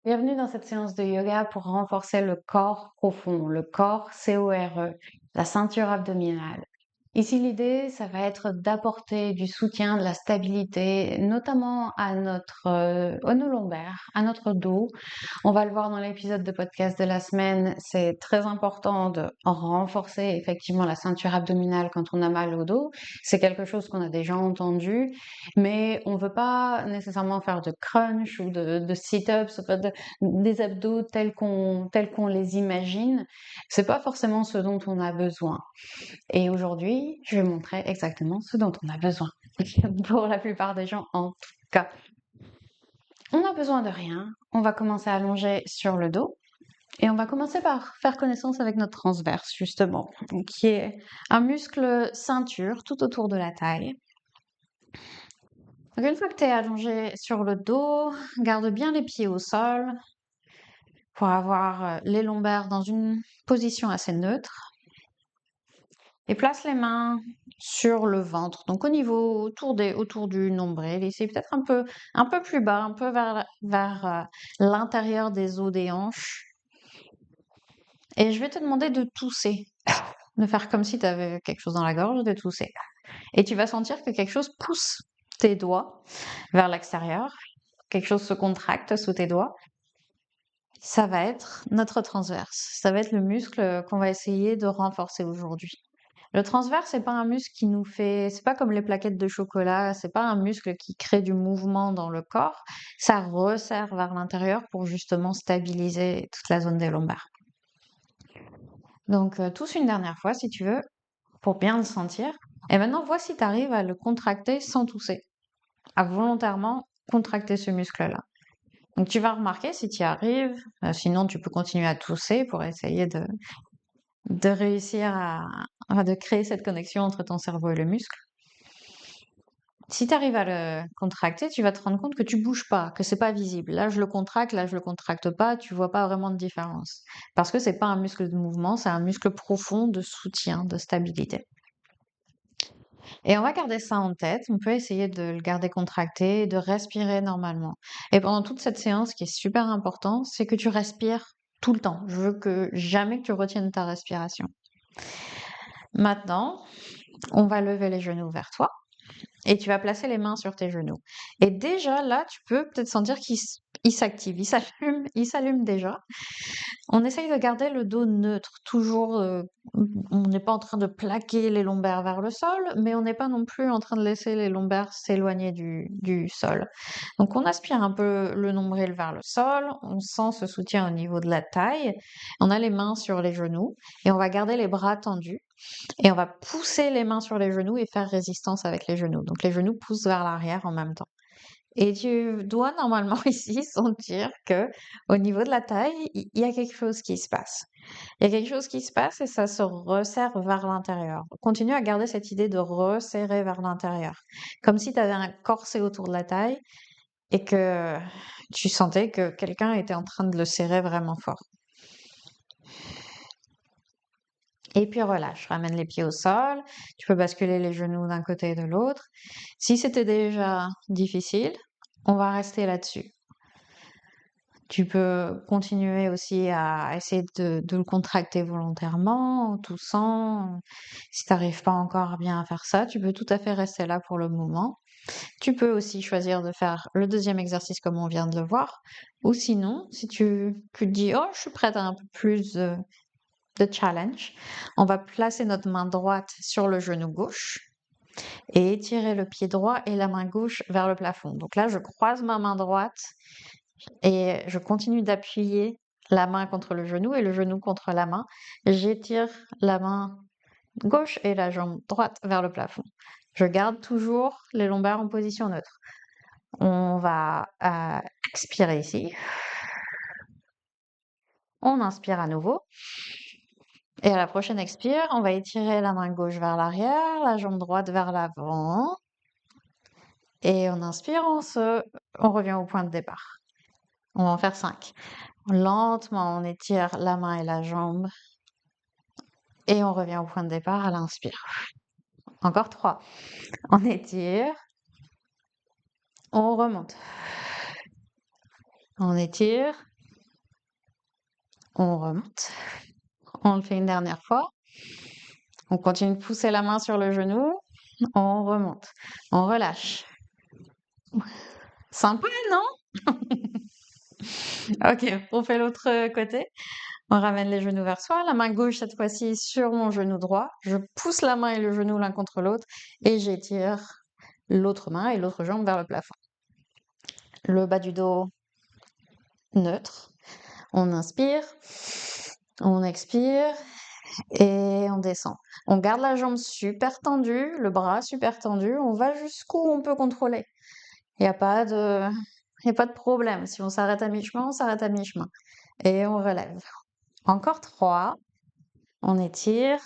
Bienvenue dans cette séance de yoga pour renforcer le corps profond, le corps CORE, la ceinture abdominale. Ici, l'idée, ça va être d'apporter du soutien, de la stabilité, notamment à nos lombaires, à notre dos. On va le voir dans l'épisode de podcast de la semaine. C'est très important de renforcer effectivement la ceinture abdominale quand on a mal au dos. C'est quelque chose qu'on a déjà entendu, mais on veut pas nécessairement faire de crunch ou de sit-ups, des abdos tels qu'on les imagine. C'est pas forcément ce dont on a besoin. Et aujourd'hui, je vais montrer exactement ce dont on a besoin. Pour la plupart des gens, en tout cas. On n'a besoin de rien. On va commencer à allonger sur le dos. Et on va commencer par faire connaissance avec notre transverse, justement, qui est un muscle ceinture tout autour de la taille. Donc une fois que tu es allongé sur le dos, garde bien les pieds au sol pour avoir les lombaires dans une position assez neutre. Et place les mains sur le ventre, donc au niveau autour du nombril, ici peut-être un peu plus bas, un peu vers l'intérieur des os des hanches. Et je vais te demander de tousser, de faire comme si tu avais quelque chose dans la gorge, de tousser. Et tu vas sentir que quelque chose pousse tes doigts vers l'extérieur, quelque chose se contracte sous tes doigts. Ça va être notre transverse, ça va être le muscle qu'on va essayer de renforcer aujourd'hui. Le transverse, c'est pas un muscle qui nous fait, c'est pas comme les plaquettes de chocolat, c'est pas un muscle qui crée du mouvement dans le corps, ça resserre vers l'intérieur pour justement stabiliser toute la zone des lombaires. Donc, tousse une dernière fois si tu veux, pour bien le sentir. Et maintenant, vois si tu arrives à le contracter sans tousser, à volontairement contracter ce muscle-là. Donc, tu vas remarquer si tu y arrives, sinon tu peux continuer à tousser pour essayer de réussir de créer cette connexion entre ton cerveau et le muscle. Si tu arrives à le contracter, tu vas te rendre compte que tu bouges pas, que c'est pas visible. Là, je le contracte, là, je le contracte pas, tu vois pas vraiment de différence. Parce que c'est pas un muscle de mouvement, c'est un muscle profond de soutien, de stabilité. Et on va garder ça en tête. On peut essayer de le garder contracté, de respirer normalement. Et pendant toute cette séance, ce qui est super important, c'est que tu respires tout le temps. Je veux que jamais que tu retiennes ta respiration. Maintenant, on va lever les genoux vers toi. Et tu vas placer les mains sur tes genoux. Et déjà là, tu peux peut-être sentir qu'il s'active, il s'allume déjà. On essaye de garder le dos neutre, toujours. On n'est pas en train de plaquer les lombaires vers le sol, mais on n'est pas non plus en train de laisser les lombaires s'éloigner du sol. Donc on aspire un peu le nombril vers le sol, on sent ce soutien au niveau de la taille, on a les mains sur les genoux et on va garder les bras tendus. Et on va pousser les mains sur les genoux et faire résistance avec les genoux. Donc les genoux poussent vers l'arrière en même temps. Et tu dois normalement ici sentir que au niveau de la taille, il y a quelque chose qui se passe. Il y a quelque chose qui se passe et ça se resserre vers l'intérieur. Continue à garder cette idée de resserrer vers l'intérieur. Comme si tu avais un corset autour de la taille et que tu sentais que quelqu'un était en train de le serrer vraiment fort. Et puis relâche, ramène les pieds au sol, tu peux basculer les genoux d'un côté et de l'autre. Si c'était déjà difficile, on va rester là-dessus. Tu peux continuer aussi à essayer de le contracter volontairement, en toussant. Si tu n'arrives pas encore bien à faire ça, tu peux tout à fait rester là pour le moment. Tu peux aussi choisir de faire le deuxième exercice comme on vient de le voir. Ou sinon, si tu te dis, oh, je suis prête à un peu plus de challenge. On va placer notre main droite sur le genou gauche et étirer le pied droit et la main gauche vers le plafond. Donc là, je croise ma main droite et je continue d'appuyer la main contre le genou et le genou contre la main. J'étire la main gauche et la jambe droite vers le plafond. Je garde toujours les lombaires en position neutre. On va expirer ici. On inspire à nouveau. Et à la prochaine expire, on va étirer la main gauche vers l'arrière, la jambe droite vers l'avant. Et on inspire, on revient au point de départ. On va en faire 5. Lentement, on étire la main et la jambe. Et on revient au point de départ à l'inspire. Encore 3. On étire. On remonte. On étire. On remonte. On le fait une dernière fois. On continue de pousser la main sur le genou. On remonte. On relâche. Sympa, non? Ok, on fait l'autre côté. On ramène les genoux vers soi. La main gauche, cette fois-ci, sur mon genou droit. Je pousse la main et le genou l'un contre l'autre et j'étire l'autre main et l'autre jambe vers le plafond. Le bas du dos neutre. On inspire, on expire et on descend. On garde la jambe super tendue, le bras super tendu. On va jusqu'où on peut contrôler. Il n'y a pas de, y a pas de problème. Si on s'arrête à mi-chemin, on s'arrête à mi-chemin. Et on relève. Encore 3. On étire.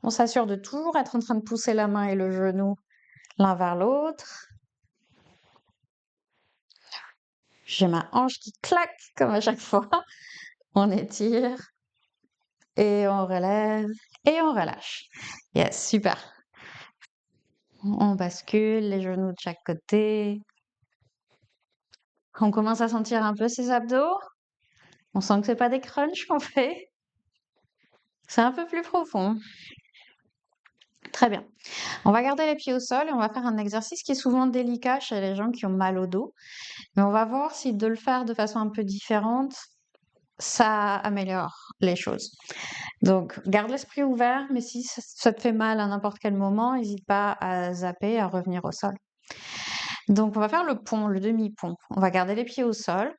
On s'assure de toujours être en train de pousser la main et le genou l'un vers l'autre. J'ai ma hanche qui claque comme à chaque fois. On étire et on relève et on relâche. Yes, super. On bascule les genoux de chaque côté. On commence à sentir un peu ses abdos. On sent que c'est pas des crunchs qu'on fait. C'est un peu plus profond. Très bien. On va garder les pieds au sol et on va faire un exercice qui est souvent délicat chez les gens qui ont mal au dos. Mais on va voir si de le faire de façon un peu différente, ça améliore les choses. Donc, garde l'esprit ouvert, mais si ça te fait mal à n'importe quel moment, n'hésite pas à zapper, à revenir au sol. Donc, on va faire le pont, le demi-pont. On va garder les pieds au sol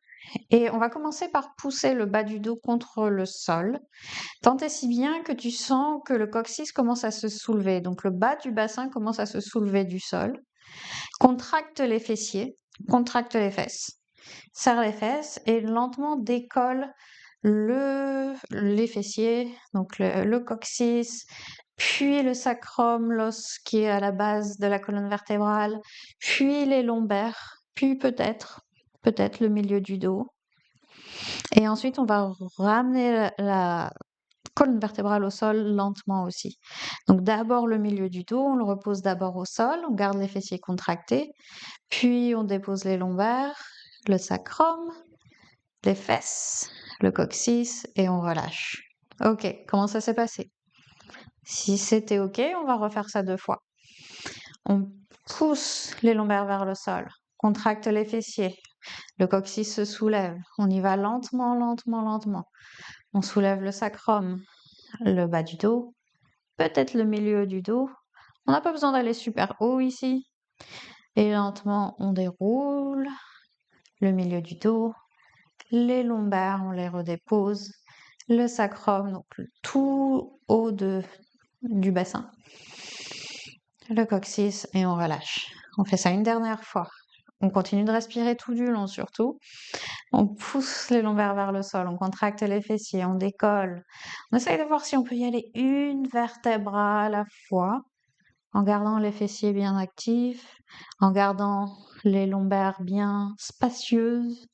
et on va commencer par pousser le bas du dos contre le sol. Tant et si bien que tu sens que le coccyx commence à se soulever. Donc, le bas du bassin commence à se soulever du sol. Contracte les fessiers, contracte les fesses. Serre les fesses et lentement décolle les fessiers, donc le coccyx, puis le sacrum, l'os qui est à la base de la colonne vertébrale, puis les lombaires, puis peut-être le milieu du dos. Et ensuite, on va ramener la colonne vertébrale au sol lentement aussi. Donc d'abord le milieu du dos, on le repose d'abord au sol, on garde les fessiers contractés, puis on dépose les lombaires, le sacrum, les fesses, le coccyx et on relâche. Ok, comment ça s'est passé? Si c'était ok, on va refaire ça 2 fois. On pousse les lombaires vers le sol, contracte les fessiers, le coccyx se soulève. On y va lentement, lentement, lentement. On soulève le sacrum, le bas du dos, peut-être le milieu du dos. On n'a pas besoin d'aller super haut ici. Et lentement, on déroule le milieu du dos, les lombaires, on les redépose, le sacrum, donc le tout haut du bassin, le coccyx et on relâche. On fait ça une dernière fois. On continue de respirer tout du long surtout. On pousse les lombaires vers le sol, on contracte les fessiers, on décolle. On essaye de voir si on peut y aller une vertèbre à la fois, en gardant les fessiers bien actifs, en gardant les lombaires bien spacieuses.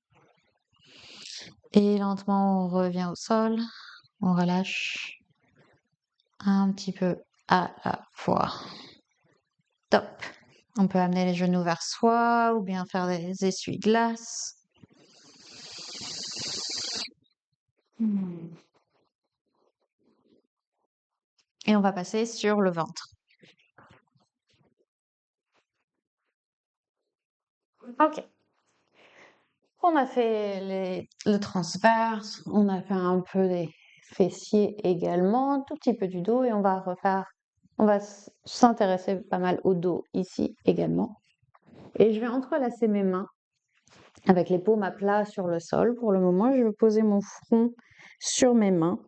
Et lentement, on revient au sol, on relâche un petit peu à la fois. Top. On peut amener les genoux vers soi ou bien faire des essuie-glaces. Et on va passer sur le ventre. Ok. On a fait le transverse, on a fait un peu des fessiers également, un tout petit peu du dos et on va s'intéresser pas mal au dos ici également. Et je vais entrelacer mes mains avec les paumes à plat sur le sol. Pour le moment, je vais poser mon front sur mes mains.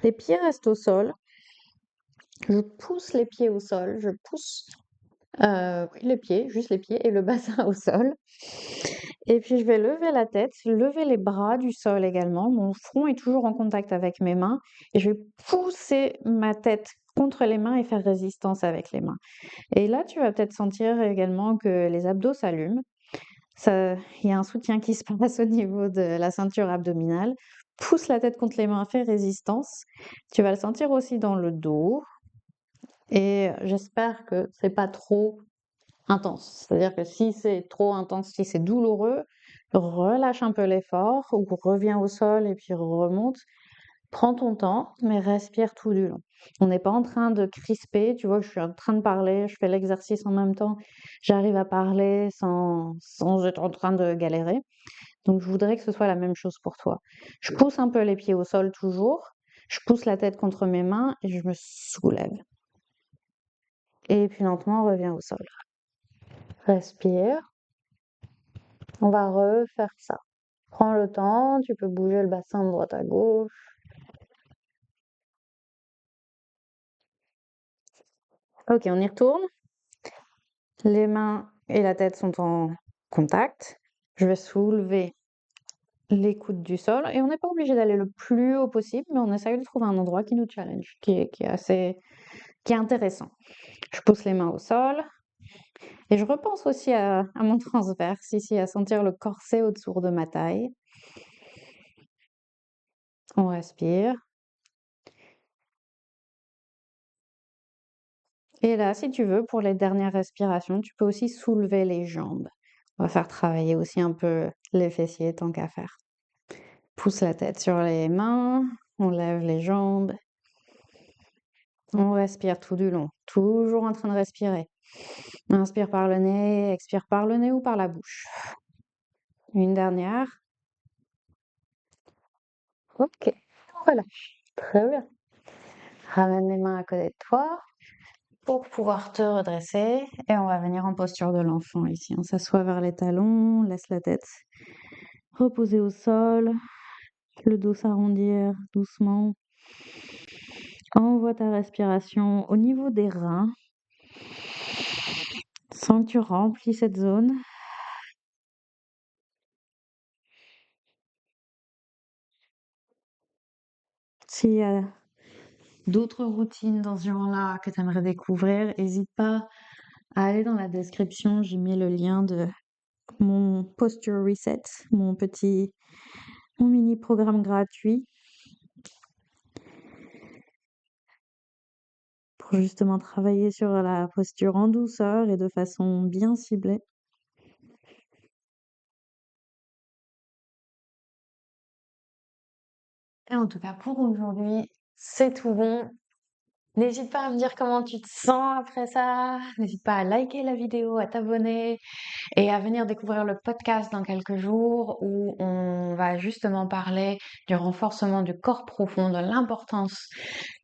Les pieds restent au sol. Je pousse les pieds au sol. Je pousse les pieds, juste les pieds et le bassin au sol. Et puis je vais lever la tête, lever les bras du sol également. Mon front est toujours en contact avec mes mains. Et je vais pousser ma tête contre les mains et faire résistance avec les mains. Et là, tu vas peut-être sentir également que les abdos s'allument. Il y a un soutien qui se passe au niveau de la ceinture abdominale. Pousse la tête contre les mains, fais résistance. Tu vas le sentir aussi dans le dos. Et j'espère que c'est pas trop intense. C'est-à-dire que si c'est trop intense, si c'est douloureux, relâche un peu l'effort ou reviens au sol et puis remonte. Prends ton temps, mais respire tout du long. On n'est pas en train de crisper, tu vois, je suis en train de parler, je fais l'exercice en même temps, j'arrive à parler sans être en train de galérer. Donc, je voudrais que ce soit la même chose pour toi. Je pousse un peu les pieds au sol toujours, je pousse la tête contre mes mains et je me soulève. Et puis lentement, on revient au sol. Respire. On va refaire ça. Prends le temps, tu peux bouger le bassin de droite à gauche. Ok, on y retourne. Les mains et la tête sont en contact. Je vais soulever les coudes du sol et on n'est pas obligé d'aller le plus haut possible, mais on essaye de trouver un endroit qui nous challenge, qui est intéressant. Je pousse les mains au sol et je repense aussi à mon transverse ici, à sentir le corset autour de ma taille. On respire. Et là, si tu veux, pour les dernières respirations, tu peux aussi soulever les jambes. On va faire travailler aussi un peu les fessiers tant qu'à faire. Pousse la tête sur les mains, on lève les jambes, on respire tout du long, toujours en train de respirer. Inspire par le nez, expire par le nez ou par la bouche. Une dernière. Ok, voilà, très bien. Ramène les mains à côté de toi pour pouvoir te redresser et on va venir en posture de l'enfant ici. On s'assoit vers les talons, laisse la tête reposer au sol, le dos s'arrondir doucement. Envoie ta respiration au niveau des reins. Sens que tu remplis cette zone. S'il y a d'autres routines dans ce genre-là que tu aimerais découvrir, n'hésite pas à aller dans la description. J'ai mis le lien de mon Posture Reset, mon mini programme gratuit pour justement travailler sur la posture en douceur et de façon bien ciblée. Et en tout cas, pour aujourd'hui, c'est tout bon. N'hésite pas à me dire comment tu te sens après ça. N'hésite pas à liker la vidéo, à t'abonner et à venir découvrir le podcast dans quelques jours où on va justement parler du renforcement du corps profond, de l'importance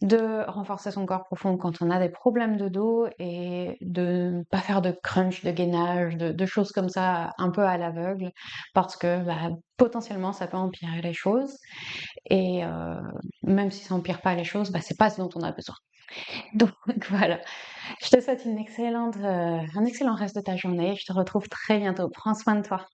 de renforcer son corps profond quand on a des problèmes de dos et de ne pas faire de crunch, de gainage, de choses comme ça un peu à l'aveugle parce que potentiellement ça peut empirer les choses et même si ça empire pas les choses, c'est pas ce dont on a besoin. Donc voilà, je te souhaite un excellent reste de ta journée. Je te retrouve très bientôt. Prends soin de toi.